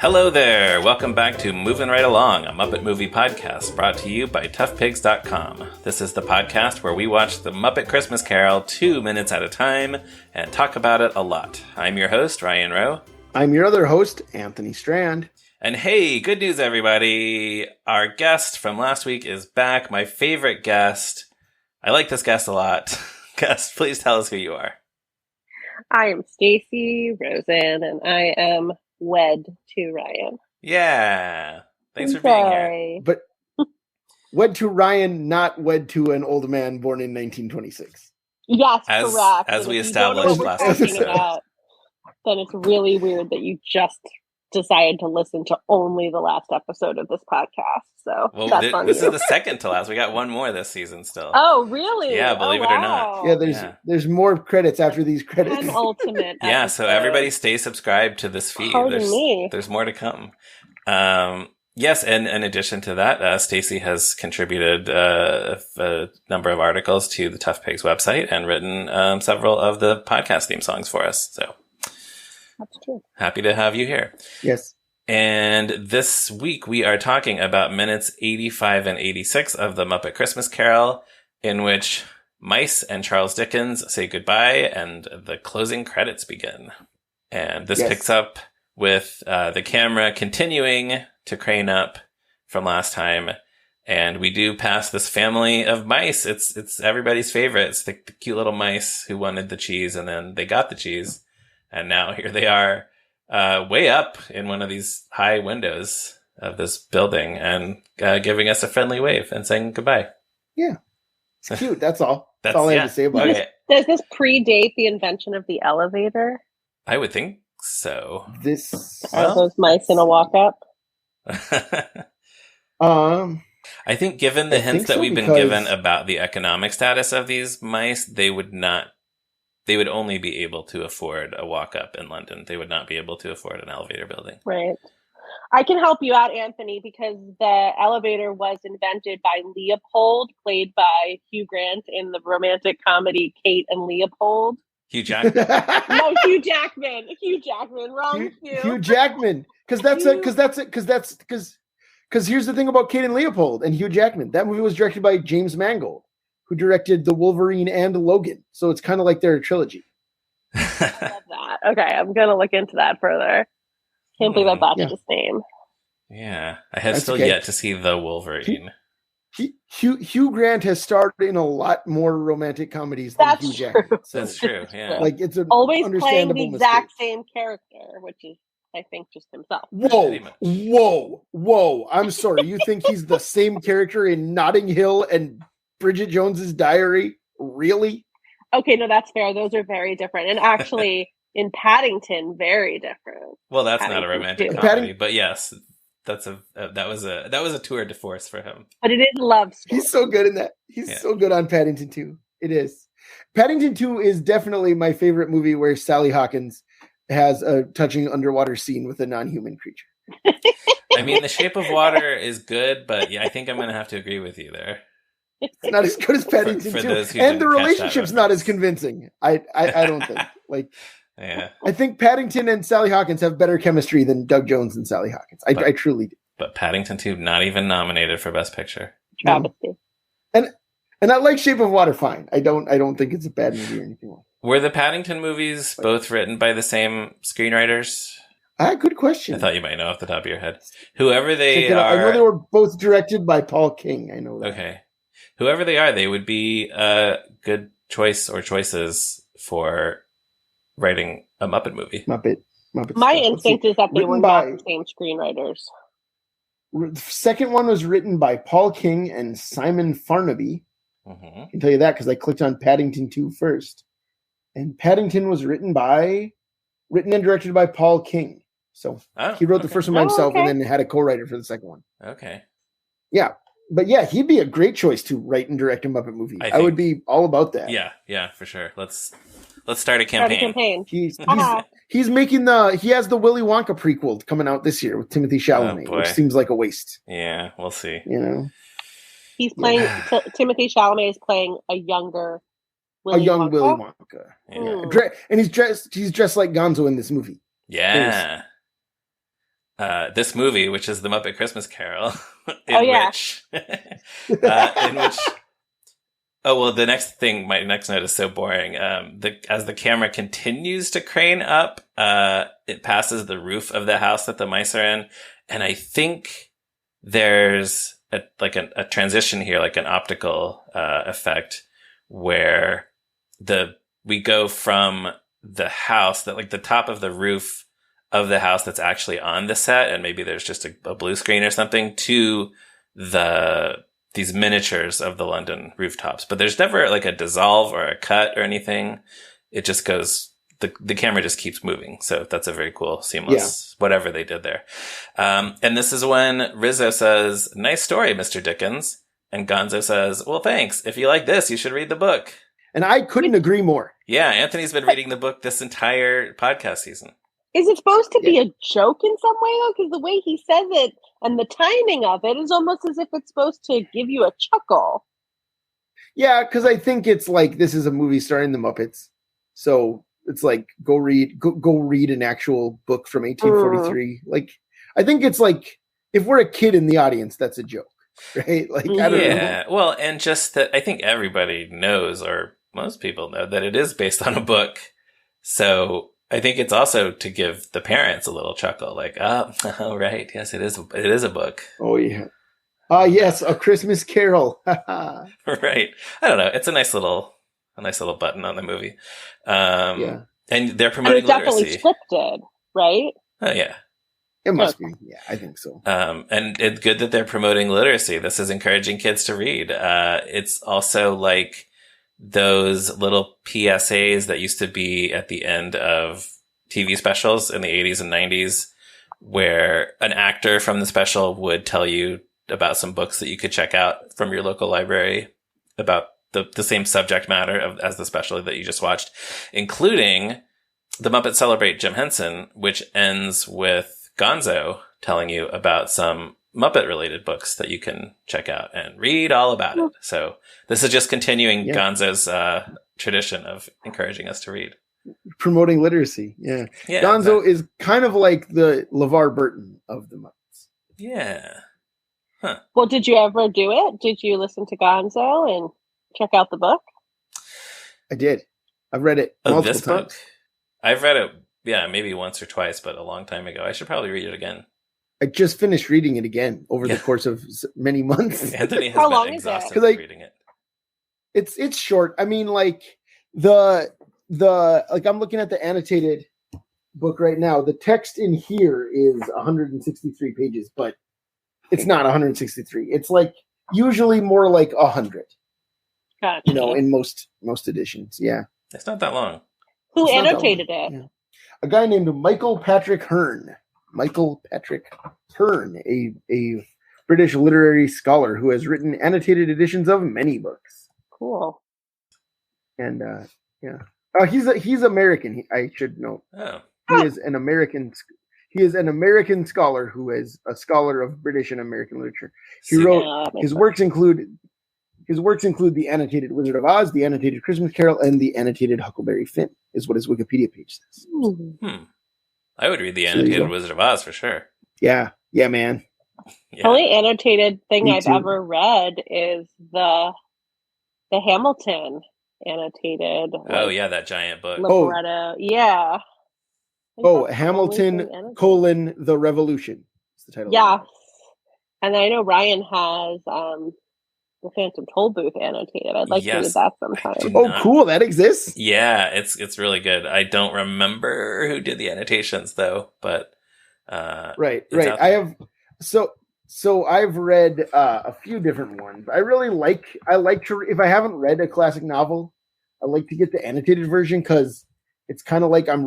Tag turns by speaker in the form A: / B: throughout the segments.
A: Hello there! Welcome back to Moving Right Along, a Muppet movie podcast brought to you by toughpigs.com. This is the podcast where we watch the Muppet Christmas Carol 2 minutes at a time and talk about it a lot. I'm your host, Ryan Rowe.
B: I'm your other host, Anthony Strand.
A: And hey, good news everybody! Our guest from last week is back, my favorite guest. I like this guest a lot. Guest, please tell us who you are.
C: I am Staci Rosen, and I am wed to Ryan.
A: Yeah. Thanks for being here.
B: But wed to Ryan, not wed to an old man born in 1926.
C: Yes, correct.
A: As we established last episode.
C: Then it's really weird that you just decided to listen to only the last episode of this podcast. So
A: this is the second to last. We got one more this season still.
C: Oh, really?
A: Yeah, believe it or not.
B: Yeah, there's more credits after these credits.
C: An ultimate
A: Yeah,
C: episode.
A: so everybody stay subscribed to this feed. There's more to come. Yes, and in addition to that, Staci has contributed a number of articles to the Tough Pigs website and written several of the podcast theme songs for us. So
C: that's true.
A: Happy to have you here.
B: Yes.
A: And this week we are talking about minutes 85 and 86 of the Muppet Christmas Carol, in which Mice and Charles Dickens say goodbye and the closing credits begin. And this picks up with the camera continuing to crane up from last time. And we do pass this family of mice. It's everybody's favorite. It's the cute little mice who wanted the cheese and then they got the cheese. And now here they are, way up in one of these high windows of this building and giving us a friendly wave and saying goodbye.
B: Yeah. It's cute. That's all. That's all I have to say about it.
C: Does this predate the invention of the elevator?
A: I would think so.
C: Are those mice in a walk-up?
A: I think given the hints that we've been given about the economic status of these mice, they would only be able to afford a walk-up in London. They would not be able to afford an elevator building.
C: Right. I can help you out, Anthony, because the elevator was invented by Leopold, played by Hugh Grant in the romantic comedy Kate and Leopold.
A: Hugh Jackman.
C: No, Hugh Jackman. Hugh Jackman. Wrong Hugh.
B: Hugh Jackman. Because here's the thing about Kate and Leopold and Hugh Jackman. That movie was directed by James Mangold, who directed The Wolverine and Logan. So it's kind of like they're a trilogy.
C: I love that. Okay, I'm going to look into that further. Can't believe I botched his name.
A: Yeah, I have yet to see The Wolverine.
B: Hugh Grant has starred in a lot more romantic comedies than Hugh Jackman.
A: So that's true, yeah.
B: Like, it's an
C: always
B: understandable
C: playing the
B: mistake.
C: exact same character, which is, I think, just himself.
B: Whoa. I'm sorry. You think he's the same character in Notting Hill and Bridget Jones's Diary? Really?
C: Okay, no, that's fair. Those are very different. And actually, in Paddington, very different.
A: Well, that's not a romantic comedy, but yes, that was a tour de force for him.
C: But it is a love story.
B: He's so good in that. He's so good on Paddington 2. It is. Paddington 2 is definitely my favorite movie where Sally Hawkins has a touching underwater scene with a non-human creature.
A: I mean, The Shape of Water is good, but yeah, I think I'm going to have to agree with you there.
B: It's not as good as Paddington 2. And the relationship's not as convincing. I don't think. Like,
A: yeah.
B: I think Paddington and Sally Hawkins have better chemistry than Doug Jones and Sally Hawkins. I truly do.
A: But Paddington 2 not even nominated for Best Picture.
C: Travesty.
B: And I like Shape of Water fine. I don't think it's a bad movie or anything like that.
A: Were the Paddington movies both written by the same screenwriters?
B: Good question.
A: I thought you might know off the top of your head. Whoever they are.
B: I know they were both directed by Paul King. I know that.
A: Okay. Whoever they are, they would be a good choice or choices for writing a Muppet movie.
B: Muppet
C: My instinct is that they were not the same screenwriters.
B: The second one was written by Paul King and Simon Farnaby.
A: Mm-hmm.
B: I can tell you that because I clicked on Paddington 2 first. And Paddington was written and directed by Paul King. So he wrote the first one by himself and then had a co-writer for the second one.
A: Okay.
B: Yeah. But yeah, he'd be a great choice to write and direct a Muppet movie. I would be all about that.
A: Yeah, for sure. Let's start a campaign.
B: He's making he has the Willy Wonka prequel coming out this year with Timothy Chalamet, which seems like a waste.
A: Yeah, we'll see.
B: You know,
C: he's playing Timothy Chalamet is playing a younger
B: Willy Wonka. Yeah. And he's dressed like Gonzo in this movie.
A: Yeah. this movie, which is the Muppet Christmas Carol, in which. Oh, well, the next thing, my next note is so boring. As the camera continues to crane up, it passes the roof of the house that the mice are in. And I think there's a transition here, like an optical effect, where we go from the house that, like, the top of the roof of the house that's actually on the set, and maybe there's just a blue screen or something, to these miniatures of the London rooftops. But there's never like a dissolve or a cut or anything. It just goes, the camera just keeps moving. So that's a very cool, seamless, whatever they did there. And this is when Rizzo says, "Nice story, Mr. Dickens." And Gonzo says, "Well, thanks. If you like this, you should read the book."
B: And I couldn't agree more.
A: Yeah, Anthony's been reading the book this entire podcast season.
C: Is it supposed to be a joke in some way, though? Because the way he says it and the timing of it is almost as if it's supposed to give you a chuckle.
B: Yeah, because I think it's like, this is a movie starring the Muppets. So it's like, go read an actual book from 1843. Like, I think it's like, if we're a kid in the audience, that's a joke, right? Like, I don't know.
A: Well, and just that I think everybody knows, or most people know, that it is based on a book. So I think it's also to give the parents a little chuckle, like, oh, right, yes, it is a book.
B: Oh yeah, yes, A Christmas Carol.
A: Right. I don't know. It's a nice little button on the movie. And they're promoting literacy.
C: It's definitely scripted, right?
A: Oh yeah,
B: it must be. Yeah, I think so.
A: And it's good that they're promoting literacy. This is encouraging kids to read. It's also like those little PSAs that used to be at the end of TV specials in the 80s and 90s, where an actor from the special would tell you about some books that you could check out from your local library about the same subject matter as the special that you just watched, including The Muppets Celebrate Jim Henson, which ends with Gonzo telling you about some Muppet-related books that you can check out and read all about it. So this is just continuing Gonzo's tradition of encouraging us to read.
B: Promoting literacy, yeah. Gonzo is kind of like the LeVar Burton of the Muppets.
A: Yeah. Huh.
C: Well, did you ever do it? Did you listen to Gonzo and check out the book?
B: I did. I've read it multiple times. Book?
A: I've read it, maybe once or twice, but a long time ago. I should probably read it again.
B: I just finished reading it again over the course of many months.
A: Anthony has been exhausted reading it.
B: It's short. I mean, like the I'm looking at the annotated book right now. The text in here is 163 pages, but it's not 163. It's like usually more like 100.
C: Gotcha.
B: In most editions. Yeah.
A: It's not that long.
C: Who annotated it?
B: Yeah. A guy named Michael Patrick Hearn. Michael Patrick Hearn, a British literary scholar who has written annotated editions of many books.
C: Cool.
B: And he's American. I should note.
A: Oh.
B: He is an American. He is an American scholar who is a scholar of British and American literature. He wrote his works include the annotated Wizard of Oz, the annotated Christmas Carol, and the annotated Huckleberry Finn. Is what his Wikipedia page says.
A: I would read the annotated Wizard of Oz for sure.
B: Yeah, man.
C: The only annotated thing I've ever read is the Hamilton annotated.
A: Oh yeah, that giant book.
C: Libretto. Yeah.
B: Hamilton, the Revolution. That's the title.
C: Yeah. And I know Ryan has the Phantom Tollbooth annotated. I'd like to read that sometime.
B: Oh, cool. That exists?
A: Yeah, it's really good. I don't remember who did the annotations though, but
B: right. I have so I've read a few different ones. I like to, if I haven't read a classic novel, I like to get the annotated version because it's kind of like I'm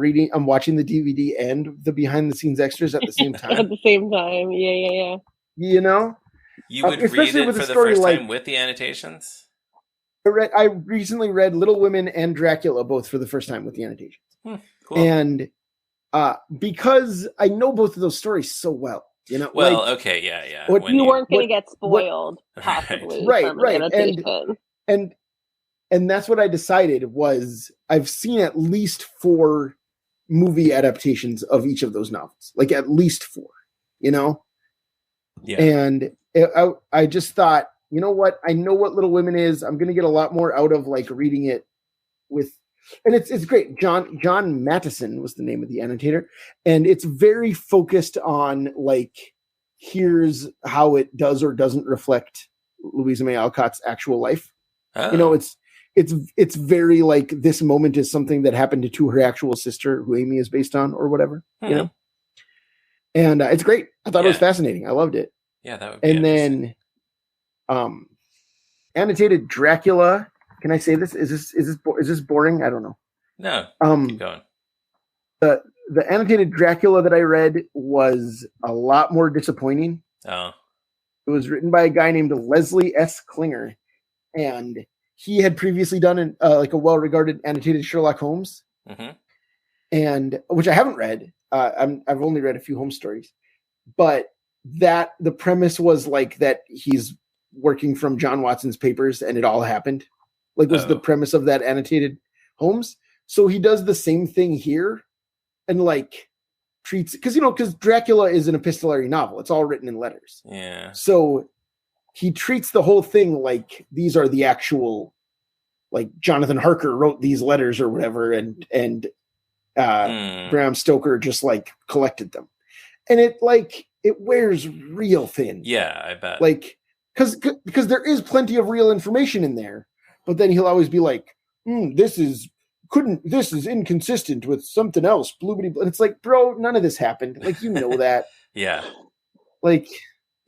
B: watching the DVD and the behind the scenes extras at the same time.
C: At the same time. Yeah.
A: You would read it for the first time with the annotations?
B: I recently read Little Women and Dracula both for the first time with the annotations.
A: Cool.
B: And because I know both of those stories so well.
A: Well, okay, yeah.
C: You weren't going to get spoiled, possibly.
B: Right. And that's what I decided was I've seen at least 4 movie adaptations of each of those novels. Like at least 4. you know?
A: Yeah.
B: And I just thought, you know what? I know what Little Women is. I'm going to get a lot more out of like reading it with, and it's great. John Mattison was the name of the annotator. And it's very focused on like, here's how it does or doesn't reflect Louisa May Alcott's actual life.
A: Oh.
B: You know, it's very like this moment is something that happened to her actual sister, who Amy is based on, or whatever. You know, and it's great. I thought it was fascinating. I loved it.
A: Yeah, that would be.
B: And then, annotated Dracula. Can I say this? Is this boring? I don't know.
A: No. Keep going.
B: The annotated Dracula that I read was a lot more disappointing.
A: Oh.
B: It was written by a guy named Leslie S. Klinger, and he had previously done like a well-regarded annotated Sherlock Holmes, and which I haven't read. I've only read a few Holmes stories, but that the premise was like that he's working from John Watson's papers, and it all happened. Like was the premise of that annotated Holmes. So he does the same thing here, and like treats because Dracula is an epistolary novel. It's all written in letters.
A: Yeah.
B: So he treats the whole thing like these are the actual, like Jonathan Harker wrote these letters or whatever, and Bram Stoker just like collected them, and it wears real thin.
A: Yeah, I bet.
B: Like because there is plenty of real information in there, but then he'll always be like, this is inconsistent with something else. And it's like, bro, none of this happened. Like, you know that.
A: Yeah.
B: Like,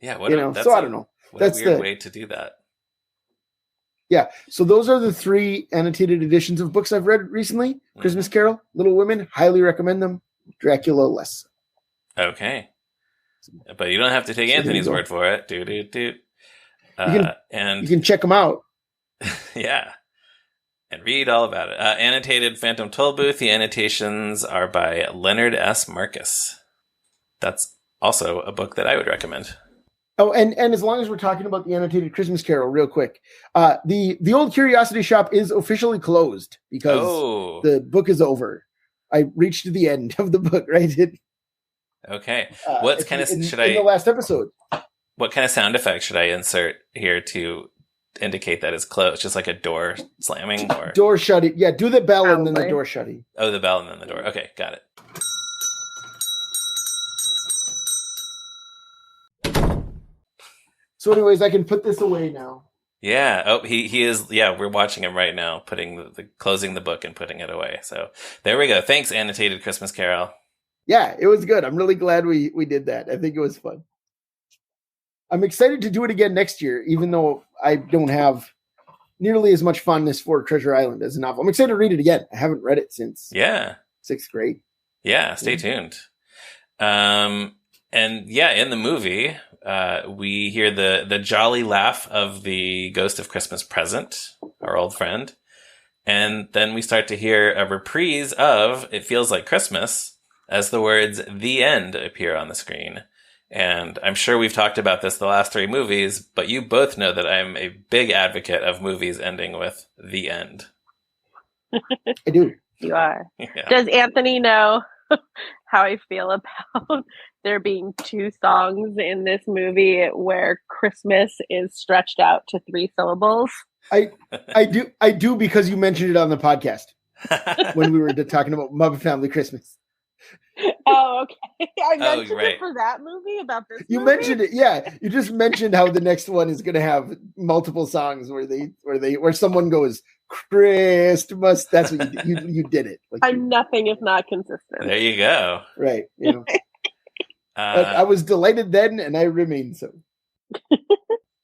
A: yeah.
B: So I don't know.
A: That's a weird way to do that.
B: Yeah. So those are the 3 annotated editions of books I've read recently. Christmas Carol, Little Women, highly recommend them. Dracula, less.
A: Okay. But you don't have to take Anthony's word for it.
B: You can check them out.
A: Yeah. And read all about it. Annotated Phantom Tollbooth. The annotations are by Leonard S. Marcus. That's also a book that I would recommend.
B: Oh, and as long as we're talking about the annotated Christmas Carol real quick, the old Curiosity Shop is officially closed because the book is over. I reached the end of the book, right?
A: Okay. What kind of
B: in the last episode?
A: What kind of sound effect should I insert here to indicate that it's closed? Just like a door slamming or
B: door shutting? Yeah, do the bell and then the door shutting.
A: Oh, the bell and then the door. Okay, got it.
B: So, anyways, I can put this away now.
A: Yeah. Oh, he is. Yeah, we're watching him right now, putting the closing the book and putting it away. So there we go. Thanks, Annotated Christmas Carol.
B: Yeah, it was good. I'm really glad we did that. I think it was fun. I'm excited to do it again next year, even though I don't have nearly as much fondness for Treasure Island as a novel. I'm excited to read it again. I haven't read it since 6th grade.
A: Yeah, stay tuned. And yeah, in the movie, we hear the jolly laugh of the ghost of Christmas Present, our old friend. And then we start to hear a reprise of It Feels Like Christmas as the words "The End" appear on the screen. And I'm sure we've talked about this the last 3 movies, but you both know that I'm a big advocate of movies ending with "The End."
B: I do.
C: You are.
A: Yeah.
C: Does Anthony know how I feel about there being 2 songs in this movie where Christmas is stretched out to 3 syllables?
B: I do because you mentioned it on the podcast when we were talking about Muppet Family Christmas.
C: Oh, okay. I mentioned
A: right.
C: it for that movie about this.
B: You
C: movie?
B: mentioned it, yeah. You just mentioned how the next one is going to have multiple songs where someone goes Christmas. That's what you did it. Like,
C: I'm nothing if not consistent.
A: There you go.
B: Right. You know. I was delighted then, and I remain so.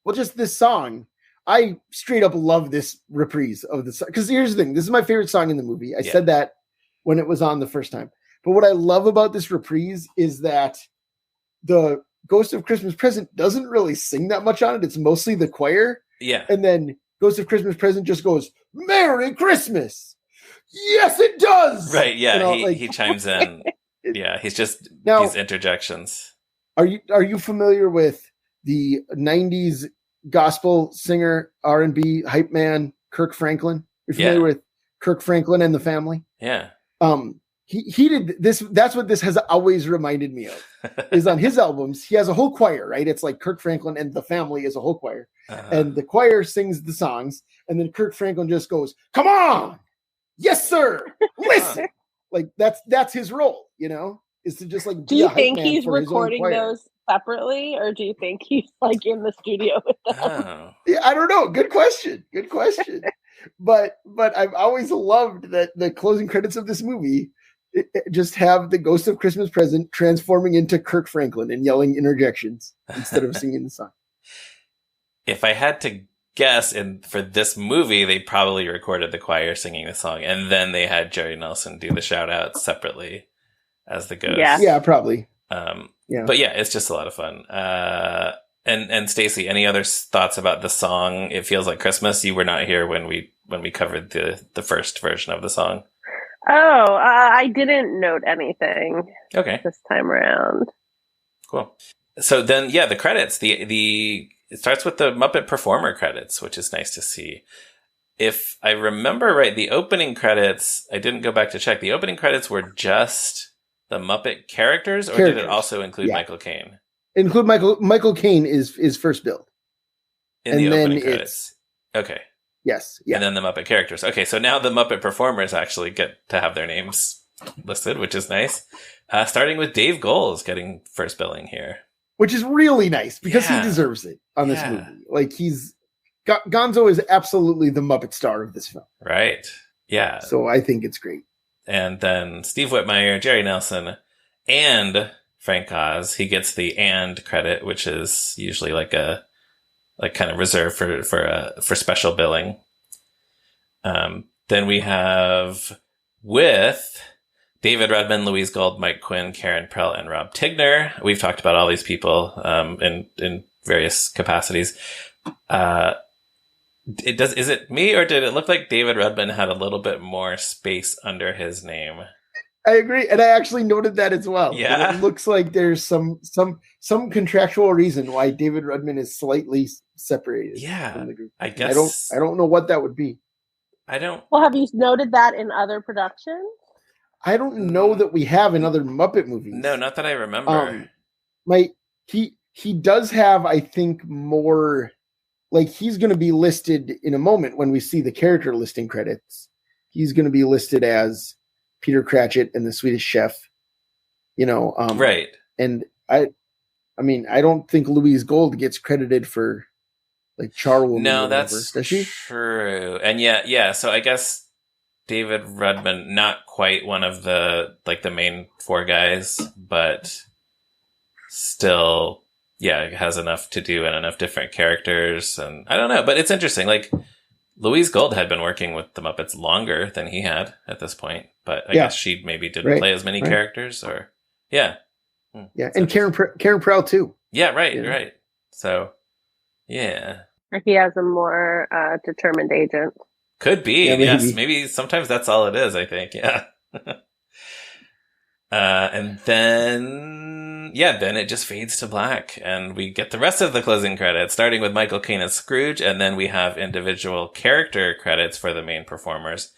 B: Well, just this song. I straight up love this reprise of the song. Because here's the thing. This is my favorite song in the movie. I said that when it was on the first time. But what I love about this reprise is that the Ghost of Christmas Present doesn't really sing that much on it. It's mostly the choir.
A: Yeah.
B: And then Ghost of Christmas Present just goes, "Merry Christmas." Yes, it does.
A: Right. Yeah. He chimes in. Yeah. He's just these interjections.
B: Are you familiar with the 90s gospel singer, R&B hype man, Kirk Franklin? You're familiar with Kirk Franklin and the Family?
A: Yeah.
B: he did this. That's what this has always reminded me of. Is on his albums, he has a whole choir, right? It's like Kirk Franklin and the family is a whole choir, and the choir sings the songs, and then Kirk Franklin just goes, "Come on, yes sir, listen." Like that's his role, is to just like.
C: Do you think he's recording those separately, or do you think he's like in the studio with them?
A: Oh.
B: Yeah, I don't know. Good question. But I've always loved that the closing credits of this movie just have the Ghost of Christmas Present transforming into Kirk Franklin and yelling interjections instead of singing the song.
A: If I had to guess, for this movie, they probably recorded the choir singing the song, and then they had Jerry Nelson do the shout outs separately as the ghost.
B: Yeah, probably.
A: But yeah, it's just a lot of fun. And Staci, any other thoughts about the song? It Feels Like Christmas. You were not here when we covered the first version of the song.
C: Oh, I didn't note anything.
A: Okay,
C: this time around.
A: Cool. So then, the credits. It starts with the Muppet performer credits, which is nice to see. If I remember right, the opening credits. I didn't go back to check. The opening credits were just the Muppet characters, or did it also include Michael Caine?
B: Include Michael Caine is first billed.
A: In the opening credits. Okay.
B: Yes. Yeah.
A: And then the Muppet characters. Okay, so now the Muppet performers actually get to have their names listed, which is nice. Starting with Dave Goelz getting first billing here.
B: Which is really nice because he deserves it on this movie. Like Gonzo is absolutely the Muppet star of this film.
A: Right. Yeah.
B: So I think it's great.
A: And then Steve Whitmire, Jerry Nelson, and Frank Oz. He gets the "and" credit, which is usually like kind of reserved for special billing. Then we have with David Redman, Louise Gold, Mike Quinn, Karen Prell, and Rob Tigner. We've talked about all these people in various capacities. Is it me, or did it look like David Redman had a little bit more space under his name?
B: I agree, and I actually noted that as well.
A: Yeah,
B: it looks like there's some contractual reason why David Redman is slightly separated.
A: From
B: the group.
A: I guess
B: I don't know what that would be.
A: I don't.
C: Well, have you noted that in other productions?
B: I don't know that we have in other Muppet movies.
A: No, not that I remember.
B: He does have, I think, more. Like, he's going to be listed in a moment when we see the character listing credits. He's going to be listed as Peter Cratchit and the Swedish Chef,
A: right.
B: And I don't think Louise Gold gets credited for like Charwoman.
A: No, that's
B: does she?
A: True. And so I guess David Redman, not quite one of the main four guys, but still, has enough to do and enough different characters. And I don't know, but it's interesting. Like, Louise Gold had been working with the Muppets longer than he had at this point, but I guess she maybe didn't play as many characters, or
B: and Karen Prell too.
A: Yeah, right. So, yeah,
C: he has a more determined agent.
A: Could be, yes. Maybe sometimes that's all it is. I think, yeah. And then it just fades to black, and we get the rest of the closing credits, starting with Michael Caine as Scrooge, and then we have individual character credits for the main performers.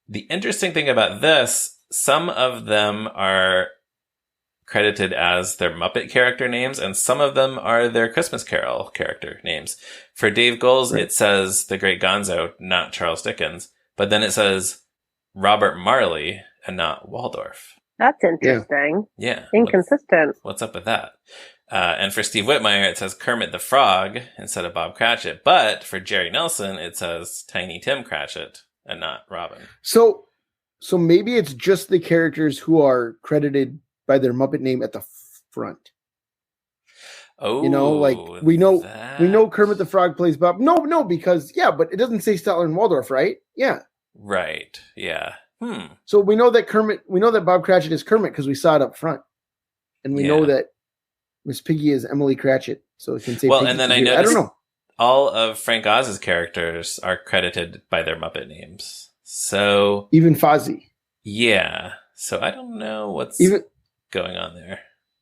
A: The interesting thing about this, some of them are credited as their Muppet character names, and some of them are their Christmas Carol character names. For Dave Goelz, it says The Great Gonzo, not Charles Dickens, but then it says Robert Marley and not Waldorf.
C: That's interesting.
A: Yeah.
C: Inconsistent.
A: What's up with that? And for Steve Whitmire, it says Kermit the Frog instead of Bob Cratchit. But for Jerry Nelson, it says Tiny Tim Cratchit and not Robin.
B: So maybe it's just the characters who are credited by their Muppet name at the front.
A: Oh,
B: we know Kermit the Frog plays Bob. No, because but it doesn't say Statler and Waldorf, right? Yeah.
A: Right. Yeah.
B: So we know that Bob Cratchit is Kermit because we saw it up front, and we know that Miss Piggy is Emily Cratchit. So it can say.
A: Well,
B: Piggy
A: and then
B: I
A: noticed
B: don't know.
A: All of Frank Oz's characters are credited by their Muppet names. So
B: even Fozzie.
A: Yeah. So I don't know what's going on there.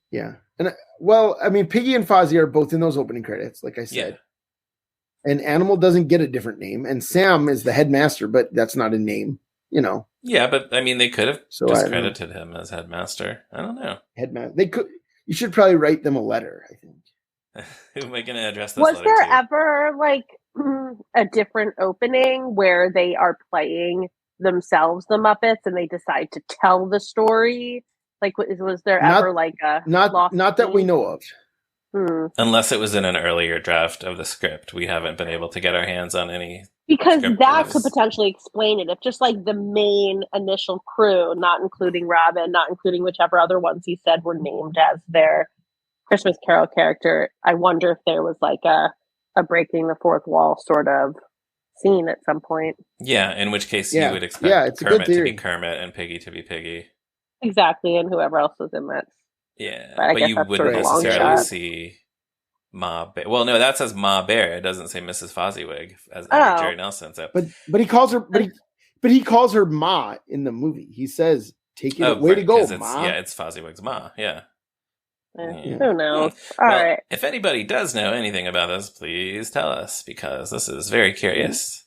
B: Yeah, and Piggy and Fozzie are both in those opening credits, like I said. Yeah. And Animal doesn't get a different name, and Sam is the headmaster, but that's not a name.
A: Yeah, but I mean, they could have discredited him as headmaster. I don't know.
B: Headmaster. They could. You should probably write them a letter, I think.
A: Who am I going to address this
C: letter
A: to?
C: Was there ever, like, a different opening where they are playing themselves, the Muppets, and they decide to tell the story? Like, was there ever, like, a...
B: Not that we know of.
A: Unless it was in an earlier draft of the script. We haven't been able to get our hands on any.
C: Because that could potentially explain it. If just, like, the main initial crew, not including Robin, not including whichever other ones he said were named as their Christmas Carol character, I wonder if there was, like, a breaking the fourth wall sort of scene at some point.
A: Yeah, in which case you would expect Kermit to be Kermit and Piggy to be Piggy.
C: Exactly, and whoever else was in that.
A: Yeah, but you wouldn't necessarily see Ma Bear. Well, no, that says Ma Bear. It doesn't say Mrs. Fozziwig as Jerry Nelson. So,
B: but he calls her, but he calls her Ma in the movie. He says, "Take it, way to go, Ma."
A: Yeah, it's Fozziwig's Ma. Yeah.
C: Who knows? All right.
A: If anybody does know anything about this, please tell us, because this is very curious.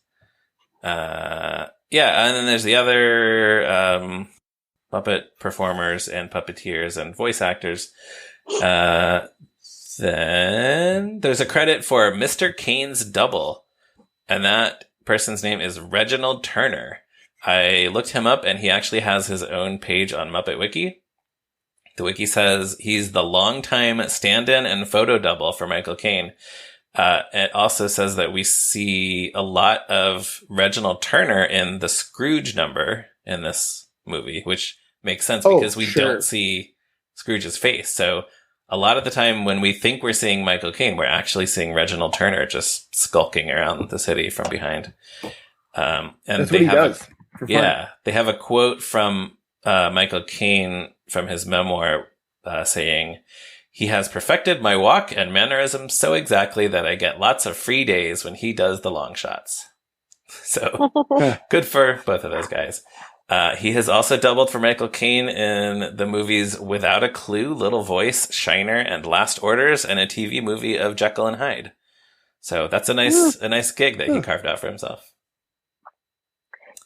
A: And then there's the other Muppet performers and puppeteers and voice actors. Then there's a credit for Mr. Caine's double, and that person's name is Reginald Turner. I looked him up, and he actually has his own page on Muppet Wiki. The wiki says he's the longtime stand-in and photo double for Michael Caine. It also says that we see a lot of Reginald Turner in the Scrooge number in this movie, which makes sense because we don't see Scrooge's face. So a lot of the time when we think we're seeing Michael Caine, we're actually seeing Reginald Turner just skulking around the city from behind. And
B: that's what he does.
A: They have a quote from Michael Caine from his memoir saying, "He has perfected my walk and mannerisms so exactly that I get lots of free days when he does the long shots." So good for both of those guys. He has also doubled for Michael Caine in the movies Without a Clue, Little Voice, Shiner, and Last Orders, and a TV movie of Jekyll and Hyde. So that's a nice gig that he carved out for himself.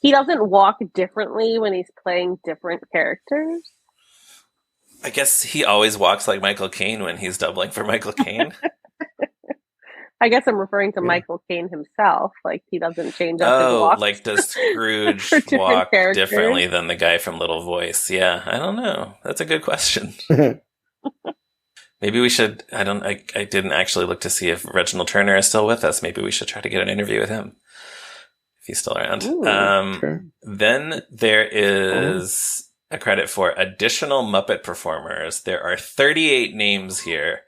C: He doesn't walk differently when he's playing different characters?
A: I guess he always walks like Michael Caine when he's doubling for Michael Caine.
C: I guess I'm referring to Michael Caine himself. Like, he doesn't change up his walk.
A: Like, does Scrooge walk differently than the guy from Little Voice? Yeah, I don't know. That's a good question. Maybe we should, I didn't actually look to see if Reginald Turner is still with us. Maybe we should try to get an interview with him, if he's still around.
B: Sure.
A: Then there is a credit for additional Muppet performers. There are 38 names here.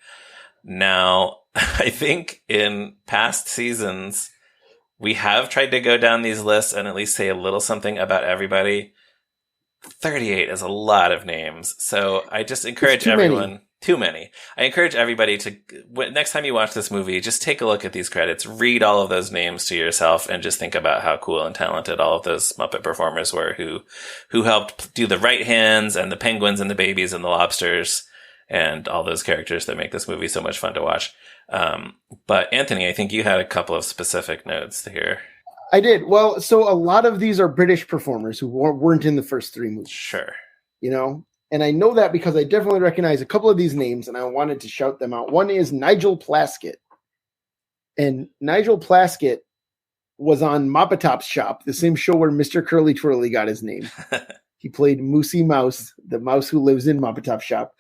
A: Now, I think in past seasons, we have tried to go down these lists and at least say a little something about everybody. 38 is a lot of names. So I just encourage everyone. Too many. I encourage everybody to, next time you watch this movie, just take a look at these credits, read all of those names to yourself, and just think about how cool and talented all of those Muppet performers were who helped do the right hands and the penguins and the babies and the lobsters and all those characters that make this movie so much fun to watch. But Anthony, I think you had a couple of specific notes here.
B: I did. Well, so a lot of these are British performers who weren't in the first three movies.
A: Sure.
B: You know? And I know that because I definitely recognize a couple of these names, and I wanted to shout them out. One is Nigel Plaskett. And Nigel Plaskett was on Moppetop's Shop, the same show where Mr. Curly Twirly got his name. He played Moosey Mouse, the mouse who lives in Moppetop's Shop.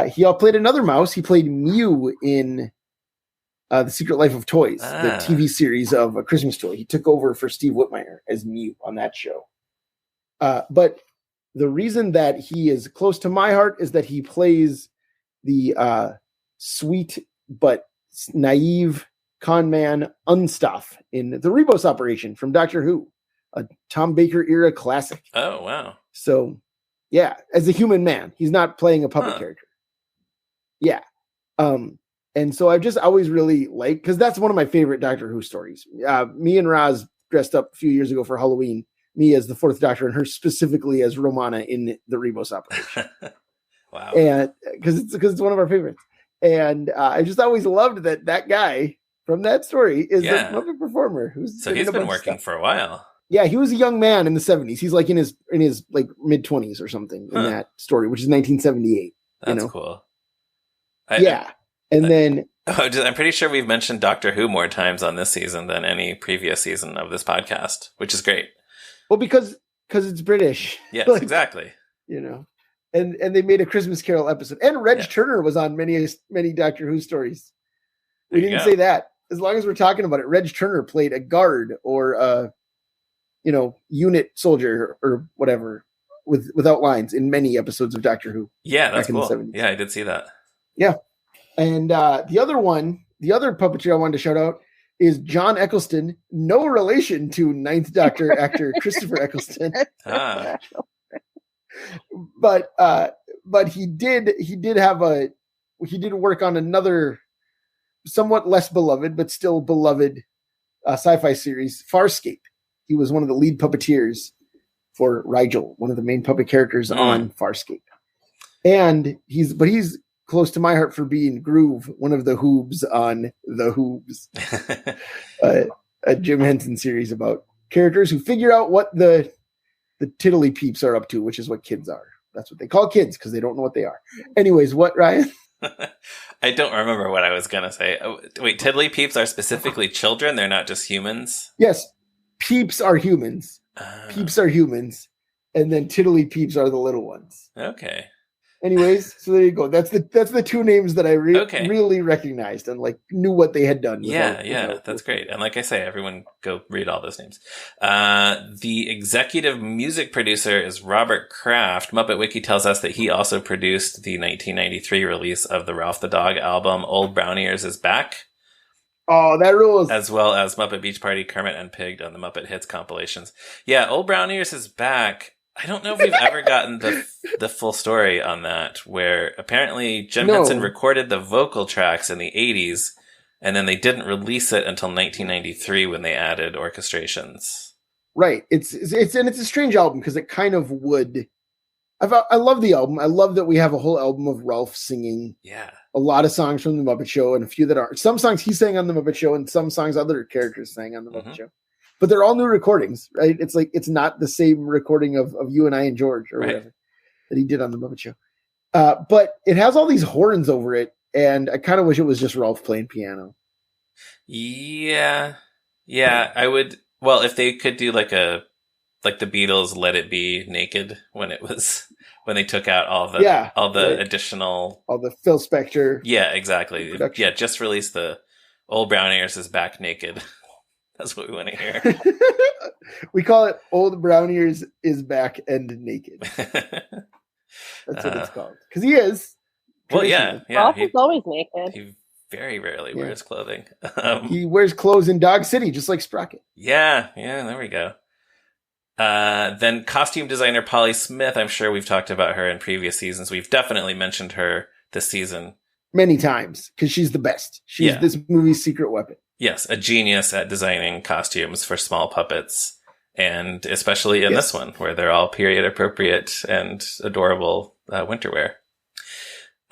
B: He played another mouse. He played Mew in The Secret Life of Toys, the TV series of A Christmas Toy. He took over for Steve Whitmire as Mew on that show. But the reason that he is close to my heart is that he plays the sweet but naive con man Unstaff in The Rebus Operation from Doctor Who, a Tom Baker era classic.
A: Oh, wow.
B: So, yeah, as a human man, he's not playing a puppet character. Yeah. And so I've just always really liked, because that's one of my favorite Doctor Who stories. Me and Roz dressed up a few years ago for Halloween, me as the Fourth Doctor and her specifically as Romana in The Rebus Operation.
A: Wow.
B: And because it's one of our favorites. And I just always loved that guy from that story is the Muppet performer.
A: So he's been working for a while.
B: Yeah, he was a young man in the 70s. He's like in his like mid 20s or something in that story, which is 1978.
A: That's cool. I'm pretty sure we've mentioned Doctor Who more times on this season than any previous season of this podcast, which is great.
B: Well, because it's British.
A: Yes, like, exactly.
B: You know, and they made a Christmas Carol episode, and Reg Turner was on many Doctor Who stories. We didn't say that. As long as we're talking about it, Reg Turner played a guard or a unit soldier or whatever without lines in many episodes of Doctor Who.
A: Yeah, that's cool. Yeah, I did see that.
B: Yeah. And the other puppeteer I wanted to shout out is John Eccleston, no relation to Ninth Doctor actor Christopher Eccleston. But he did work on another somewhat less beloved but still beloved sci-fi series, Farscape. He was one of the lead puppeteers for Rigel, one of the main puppet characters on Farscape. And he's close to my heart for being Groove, one of the Hoobs on The Hoobs, a Jim Henson series about characters who figure out what the tiddly peeps are up to, which is what kids are. That's what they call kids because they don't know what they are. Anyways, what, Ryan?
A: I don't remember what I was going to say. Oh, wait, tiddly peeps are specifically children? They're not just humans?
B: Yes. Peeps are humans. Peeps are humans. And then tiddly peeps are the little ones.
A: Okay.
B: Anyways, so there you go. That's the two names that I really recognized and like knew what they had done.
A: That's great. And like I say, everyone go read all those names. The executive music producer is Robert Kraft. Muppet Wiki tells us that he also produced the 1993 release of the Ralph the Dog album, Old Brown Ears is Back.
B: Oh, that rules.
A: As well as Muppet Beach Party, Kermit and Pig on the Muppet Hits compilations. Yeah, Old Brown Ears is Back. I don't know if we've ever gotten the full story on that, where apparently Jim Henson recorded the vocal tracks in the 80s, and then they didn't release it until 1993 when they added orchestrations.
B: Right. It's a strange album because it kind of would. I love the album. I love that we have a whole album of Ralph singing.
A: Yeah.
B: A lot of songs from the Muppet Show and a few that aren't. Some songs he sang on the Muppet Show and some songs other characters sang on the Muppet Show. But they're all new recordings, right? It's like it's not the same recording of You and I and George or whatever that he did on the Muppet Show. But it has all these horns over it, and I kind of wish it was just Ralph playing piano.
A: Yeah, I would. Well, if they could do like the Beatles, Let It Be naked when they took out all the additional,
B: all the Phil Spector.
A: Yeah, exactly. Production. Yeah, just release the Old Brown Ears is Back naked. That's what we want to hear.
B: We call it Old Brown Ears is Back and Naked. That's what it's called. Because he is.
A: Well, yeah.
C: Ralph is always naked.
A: He very rarely wears clothing.
B: He wears clothes in Dog City, just like Sprocket.
A: Yeah, there we go. Then costume designer Polly Smith, I'm sure we've talked about her in previous seasons. We've definitely mentioned her this season.
B: Many times, because she's the best. She's this movie's secret weapon.
A: Yes, a genius at designing costumes for small puppets, and especially in this one, where they're all period appropriate and adorable winter wear.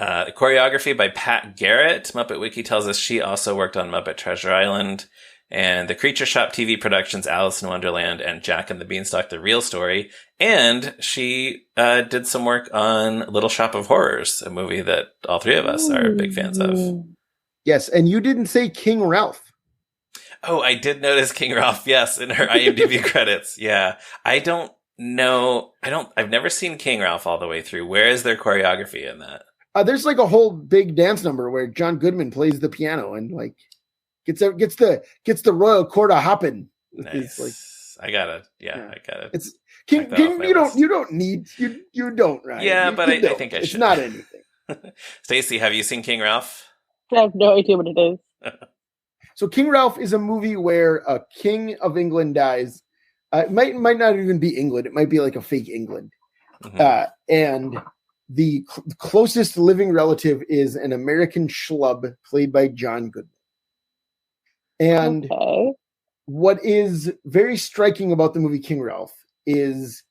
A: Choreography by Pat Garrett. Muppet Wiki tells us she also worked on Muppet Treasure Island, and the Creature Shop TV productions Alice in Wonderland and Jack and the Beanstalk, The Real Story. And she did some work on Little Shop of Horrors, a movie that all three of us are big fans of.
B: Yes, and you didn't say King Ralph.
A: Oh, I did notice King Ralph, yes, in her IMDb credits. Yeah. I don't know. I've never seen King Ralph all the way through. Where is their choreography in that?
B: There's like a whole big dance number where John Goodman plays the piano and like gets the royal quarter hopping.
A: Nice. I got it. I got it.
B: It's King, you don't, right?
A: Yeah, but I think I should.
B: It's not anything.
A: Staci, have you seen King Ralph?
C: I have no idea what it is.
B: So King Ralph is a movie where a king of England dies. It might not even be England. It might be like a fake England. And the closest living relative is an American schlub played by John Goodman. And what is very striking about the movie King Ralph is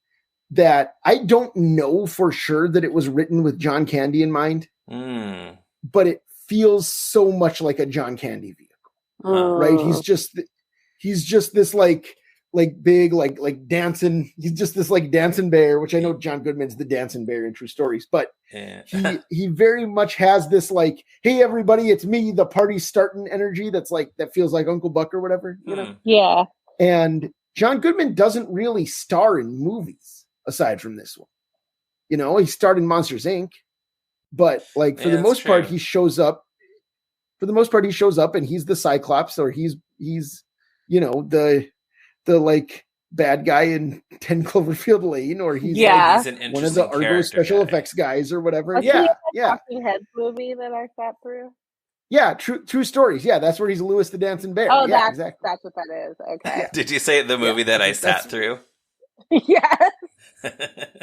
B: that I don't know for sure that it was written with John Candy in mind, but it feels so much like a John Candy vehicle. Right? He's just this like like big, like dancing. He's just this like dancing bear, which I know John Goodman's the dancing bear in True Stories, but he very much has this like, hey everybody, it's me, the party's starting energy. That's like that feels like Uncle Buck or whatever, you know?
C: Yeah.
B: And John Goodman doesn't really star in movies aside from this one. You know, he starred in Monsters Inc., but like for the most part, he shows up. For the most part, he shows up and he's the Cyclops, or he's you know the like bad guy in 10 Cloverfield Lane, or he's like
A: he's
B: one of the Argo special effects guys or whatever.
C: Talking Heads movie that I sat through.
B: Yeah, True Stories. Yeah, that's where he's Louis the Dancing Bear.
C: Oh,
B: yeah, exactly.
C: That's what that is. Okay.
A: Yeah. Did you say the movie that I sat through?
C: Yes.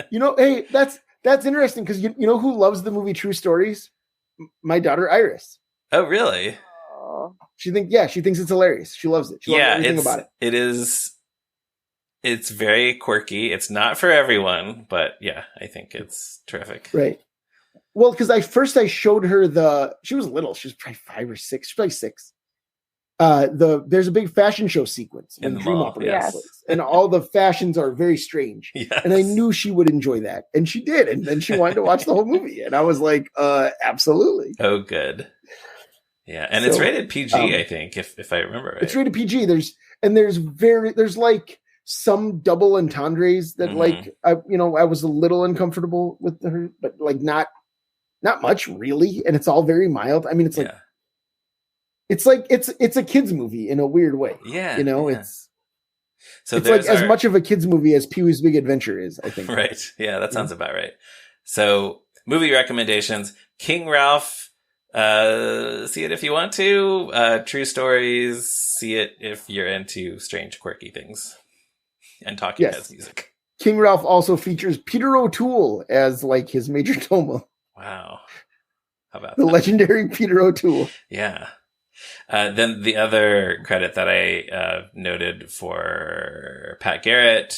B: You know, hey, that's interesting because you know who loves the movie True Stories? My daughter Iris.
A: Oh, really?
B: She thinks it's hilarious. She loves it. She loves everything about it.
A: It's very quirky. It's not for everyone, but yeah, I think it's terrific.
B: Right. Well, because I showed her she was little. She was probably 5 or 6. She's probably 6. There's a big fashion show sequence
A: in the
B: Dream
A: mall,
B: Opera and all the fashions are very strange.
A: Yes.
B: And I knew she would enjoy that, and she did. And then she wanted to watch the whole movie, and I was like, absolutely.
A: Oh, good. Yeah, and it's rated PG, I think, if I remember right.
B: It's rated PG. There's like some double entendres that like I was a little uncomfortable with her, but like not much really, and it's all very mild. I mean, it's like it's a kids movie in a weird way.
A: Yeah,
B: you know,
A: yeah.
B: It's like as much of a kids movie as Pee-wee's Big Adventure is, I think.
A: Right. Yeah, that sounds about right. So, movie recommendations: King Ralph. See it if you want to. True Stories. See it if you're into strange, quirky things and talking heads music.
B: King Ralph also features Peter O'Toole as like his major domo.
A: Wow, how about
B: the legendary Peter O'Toole?
A: Yeah. Then the other credit that I noted for Pat Garrett,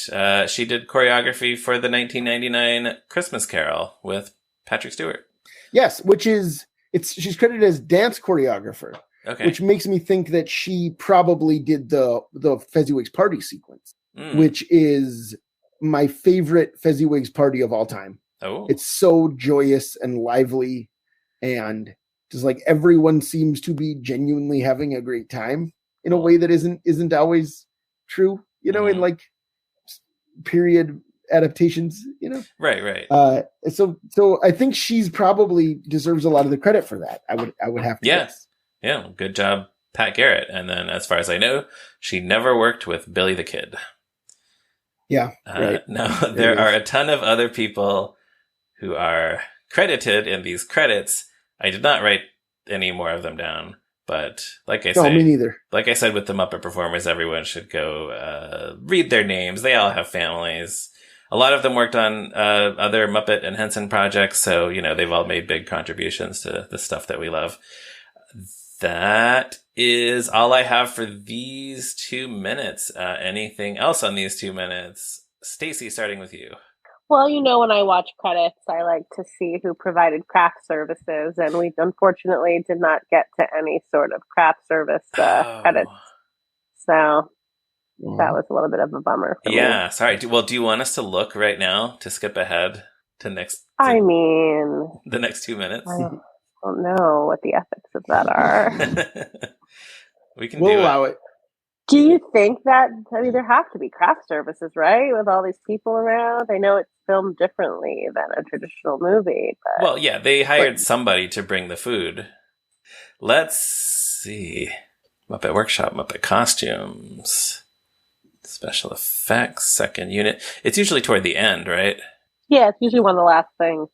A: she did choreography for the 1999 Christmas Carol with Patrick Stewart.
B: Yes, she's credited as dance choreographer, which makes me think that she probably did the Fezziwig's party sequence, which is my favorite Fezziwig's party of all time.
A: Oh,
B: it's so joyous and lively, and just like everyone seems to be genuinely having a great time in a way that isn't always true, you know, in like period adaptations, you know.
A: Right.
B: So I think she's probably deserves a lot of the credit for that. I would have to guess.
A: Yeah, good job, Pat Garrett. And then as far as I know, she never worked with Billy the Kid.
B: Yeah. Right.
A: No, there are a ton of other people who are credited in these credits. I did not write any more of them down, but like I said,
B: me neither.
A: Like I said with the Muppet Performers, everyone should go read their names. They all have families. A lot of them worked on other Muppet and Henson projects, so you know they've all made big contributions to the stuff that we love. That is all I have for these 2 minutes. Anything else on these 2 minutes? Staci, starting with you.
C: Well, you know, when I watch credits, I like to see who provided craft services, and we unfortunately did not get to any sort of craft service credits. So that was a little bit of a bummer for me.
A: Yeah, sorry. Well, do you want us to look right now to skip ahead to the next 2 minutes?
C: I don't know what the ethics of that are.
A: We'll
B: allow it.
C: Do you think that, there have to be craft services, right? With all these people around? I know it's filmed differently than a traditional movie. But...
A: Well, yeah, they hired somebody to bring the food. Let's see. Muppet Workshop, Muppet Costumes, Special Effects, second unit. It's usually toward the end, right?
C: Yeah, it's usually one of the last things.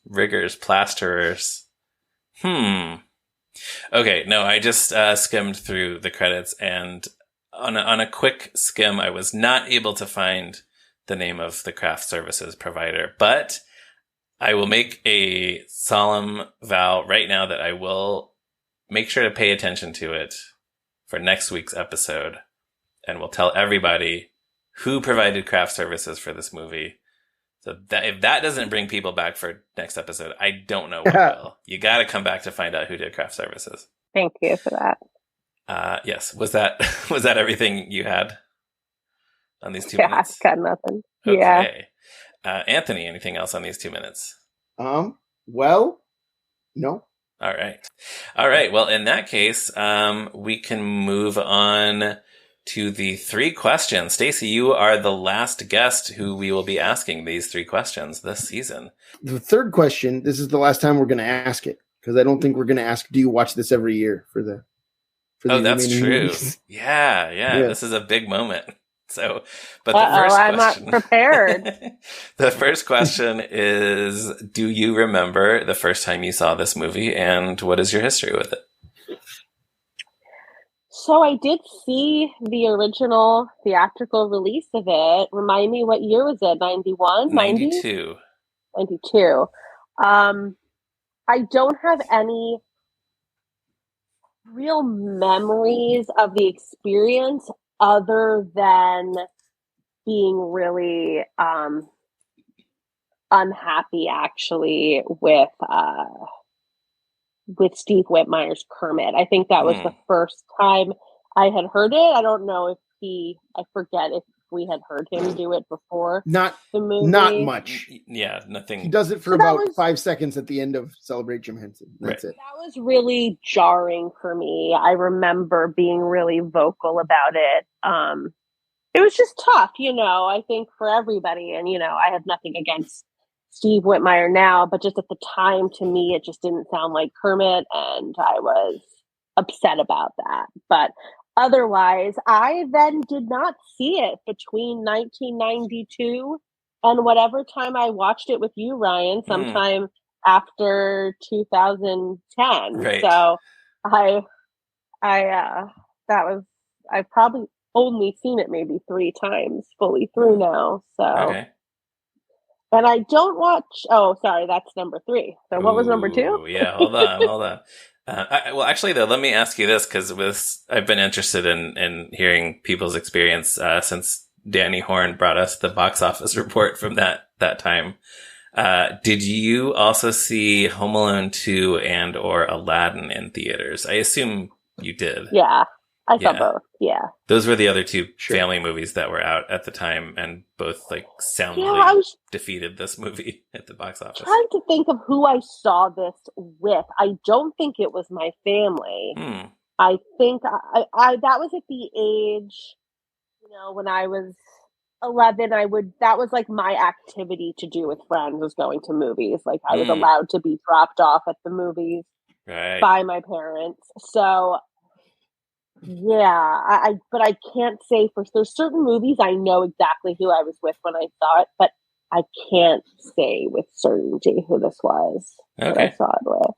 A: Riggers, plasterers. Okay, no, I just skimmed through the credits, and on a quick skim, I was not able to find the name of the craft services provider, but I will make a solemn vow right now that I will make sure to pay attention to it for next week's episode, and we'll tell everybody who provided craft services for this movie. So that if that doesn't bring people back for next episode, I don't know what will. You got to come back to find out who did craft services.
C: Thank you for that.
A: Yes. Was that everything you had? on these 2 minutes?
C: Got nothing.
A: Okay. Yeah. Anthony, anything else on these 2 minutes?
B: Well, no.
A: All right. Well, in that case, we can move on to the 3 questions. Staci, you are the last guest who we will be asking these 3 questions this season.
B: The third question, this is the last time we're going to ask it, because I don't think we're going to ask, do you watch this every year for the
A: that's true.
B: Movies?
A: Yeah. This is a big moment. So, but the first question,
C: I'm not prepared.
A: The first question is, do you remember the first time you saw this movie, and what is your history with it?
C: So I did see the original theatrical release of it. Remind me, what year was it? 91?
A: 92.
C: 92. I don't have any real memories of the experience other than being really unhappy, actually, with Steve Whitmire's Kermit. I think that was the first time I had heard it. I don't know if I forget if we had heard him do it before the movie.
B: Not much.
A: Yeah, nothing.
B: He does it for about 5 seconds at the end of Celebrate Jim Henson. That's it.
C: That was really jarring for me. I remember being really vocal about it. It was just tough, I think for everybody. And, I have nothing against Steve Whitmire now, but just at the time, to me, it just didn't sound like Kermit, and I was upset about that. But otherwise, I then did not see it between 1992 and whatever time I watched it with you, Ryan, sometime after 2010.
A: Right.
C: So I've probably only seen it maybe 3 times fully through now. So.
A: Okay.
C: And I don't watch. Oh, sorry, that's number 3. So what was number 2?
A: Yeah, hold on. Well, actually, though, let me ask you this, because I've been interested in hearing people's experience since Danny Horn brought us the box office report from that time. Did you also see Home Alone 2 and or Aladdin in theaters? I assume you did.
C: Yeah, I saw both. Yeah,
A: those were the other 2 family movies that were out at the time, and both soundly defeated this movie at the box office.
C: Trying to think of who I saw this with. I don't think it was my family. I think I that was at the age, when I was 11. That was my activity to do with friends, was going to movies. I was allowed to be dropped off at the movies by my parents. So. Yeah, but I can't say there's certain movies I know exactly who I was with when I saw it, but I can't say with certainty who this was that I saw it with.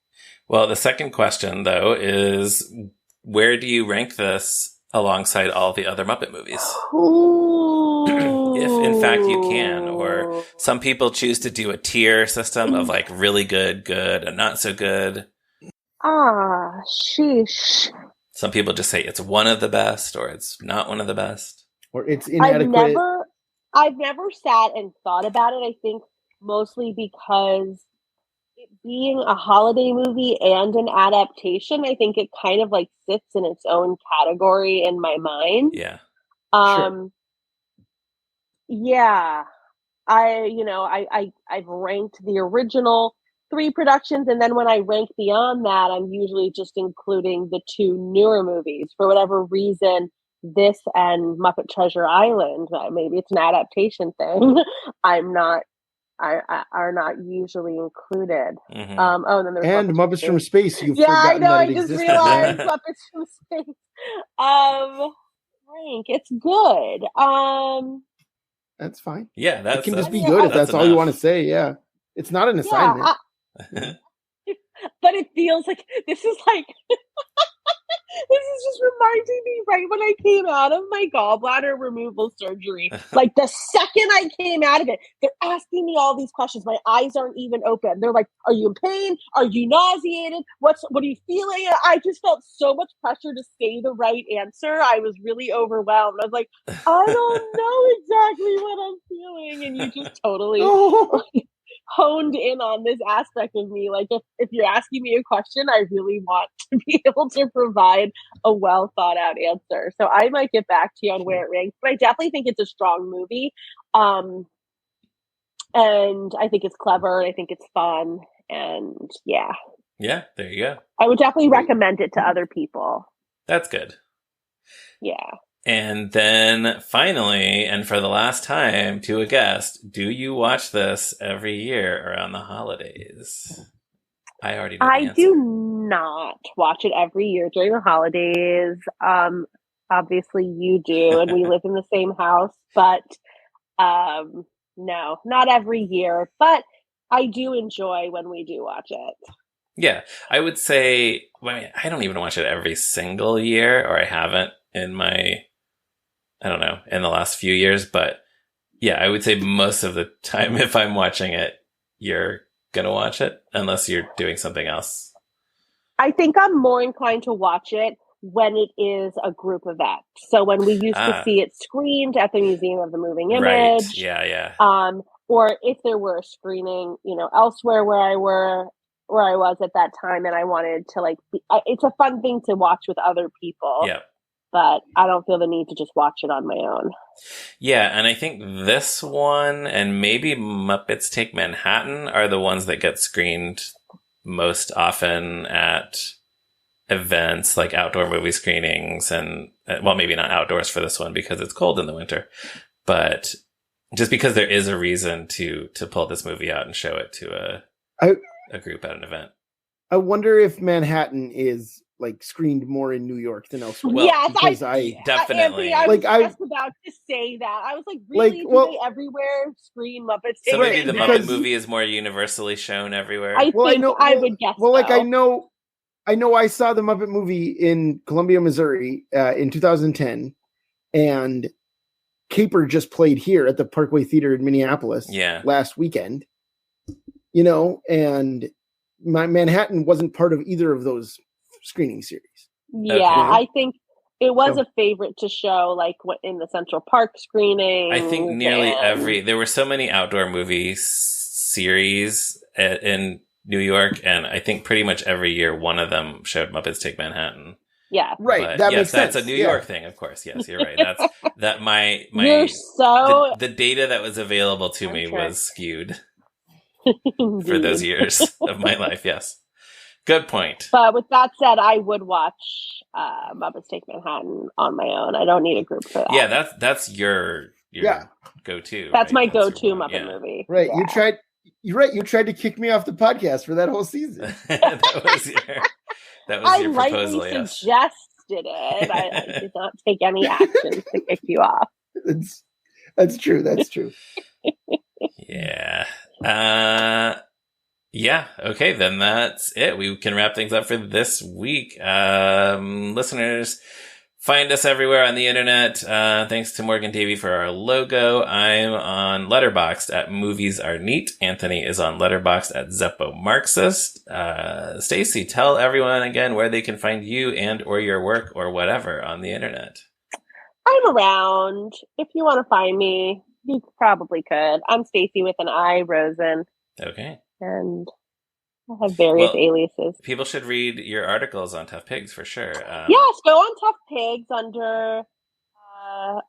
A: Well, the second question, though, is where do you rank this alongside all the other Muppet movies? If, in fact, you can. Or some people choose to do a tier system of really good, and not so good.
C: Sheesh.
A: Some people just say it's one of the best, or it's not one of the best,
B: or it's inadequate.
C: I've never sat and thought about it. I think mostly because it being a holiday movie and an adaptation, I think it kind of sits in its own category in my mind.
A: Yeah.
B: Sure.
C: Yeah. I've ranked the original 3 productions, and then when I rank beyond that, I'm usually just including the 2 newer movies. For whatever reason, this and Muppet Treasure Island, maybe it's an adaptation thing, are not usually included.
A: Mm-hmm.
C: And then there's
B: Muppets from Space. You've
C: I know. I
B: just
C: realized Muppets from Space. Rank, it's good.
B: That's fine.
A: Yeah,
B: it can just be good if that's all you want to say. Yeah, it's not an assignment.
C: But it feels like this is this is just reminding me right when I came out of my gallbladder removal surgery. The second I came out of it, they're asking me all these questions. My eyes aren't even open. They're like, are you in pain? Are you nauseated? What are you feeling? I just felt so much pressure to say the right answer. I was really overwhelmed. I was like, I don't know exactly what I'm feeling. And you just totally honed in on this aspect of me. Like if you're asking me a question, I really want to be able to provide a well thought out answer. So I might get back to you on where it ranks, but I definitely think it's a strong movie. And I think it's clever. I think it's fun. And yeah.
A: Yeah, there you go.
C: I would definitely recommend it to other people.
A: That's good.
C: Yeah.
A: And then finally, and for the last time, to a guest, do you watch this every year around the holidays? I already know the answer.
C: do not watch it every year during the holidays. Obviously you do, and we live in the same house, but no, not every year. But I do enjoy when we do watch it.
A: Yeah, I would say, I don't even watch it every single year, or I haven't in the last few years, but yeah, I would say most of the time if I'm watching it, you're going to watch it unless you're doing something else.
C: I think I'm more inclined to watch it when it is a group event. So when we used to see it screened at the Museum of the Moving Image.
A: Right. Yeah.
C: Or if there were a screening, elsewhere where I was at that time, and I wanted to it's a fun thing to watch with other people.
A: Yeah.
C: But I don't feel the need to just watch it on my own.
A: Yeah, and I think this one and maybe Muppets Take Manhattan are the ones that get screened most often at events like outdoor movie screenings, and well, maybe not outdoors for this one because it's cold in the winter, but just because there is a reason to pull this movie out and show it to a group at an event.
B: I wonder if Manhattan is screened more in New York than elsewhere.
C: Well, yes,
A: definitely.
C: I was just about to say that. I was really? Do they everywhere screen Muppets?
A: So maybe the Muppet movie is more universally shown everywhere.
C: I would guess.
B: Well, I know. I saw the Muppet movie in Columbia, Missouri, in 2010, and Caper just played here at the Parkway Theater in Minneapolis. Last weekend. And Manhattan wasn't part of either of those screening series.
C: Yeah, okay. I think it was a favorite to show, in the Central Park screening.
A: I think there were so many outdoor movie series in New York, and I think pretty much every year one of them showed Muppets Take Manhattan.
C: Yeah,
B: right. That makes sense.
A: That's a New York thing, of course. Yes, you're right. That's my the data that was available to me was skewed for those years of my life. Yes. Good point.
C: But with that said, I would watch Muppets Take Manhattan on my own. I don't need a group for that.
A: Yeah, that's your go-to.
C: That's my go-to Muppet movie.
B: Right.
C: Yeah.
B: You tried to kick me off the podcast for that whole season.
A: that was your proposal.
C: I lightly suggested it. I did not take any action to kick you off.
B: That's true. That's true.
A: Yeah. Yeah, okay, then that's it. We can wrap things up for this week. Listeners, find us everywhere on the internet. Thanks to Morgan Davy for our logo. I'm on Letterboxd at Movies Are Neat. Anthony is on Letterboxd at Zeppo Marxist. Staci, tell everyone again where they can find you and or your work or whatever on the internet.
C: I'm around. If you want to find me, you probably could. I'm Staci with an I, Rosen.
A: Okay.
C: And I have various aliases.
A: People should read your articles on Tough Pigs for sure.
C: Yes, go on Tough Pigs under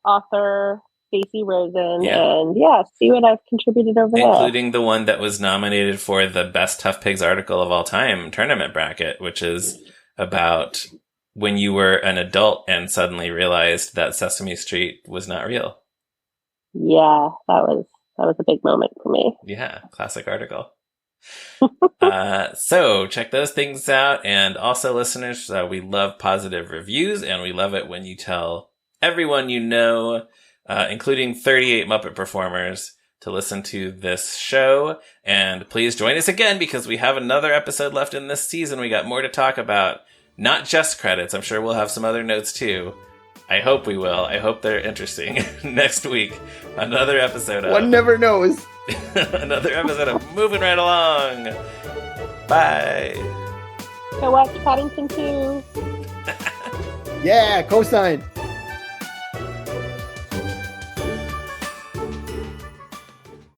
C: author Staci Rosen, and see what I've contributed over there.
A: Including the one that was nominated for the best Tough Pigs article of all time tournament bracket, which is about when you were an adult and suddenly realized that Sesame Street was not real.
C: Yeah, that was a big moment for me.
A: Yeah, classic article. So check those things out. And also, listeners, we love positive reviews, and we love it when you tell everyone you know, including 38 Muppet performers, to listen to this show. And please join us again, because we have another episode left in this season. We got more to talk about, not just credits. I'm sure we'll have some other notes too. I hope we will. I hope they're interesting. Next week, another episode of...
B: One never knows.
A: Another episode of Moving Right Along. Bye.
C: Go watch Paddington 2.
B: Yeah, cosign.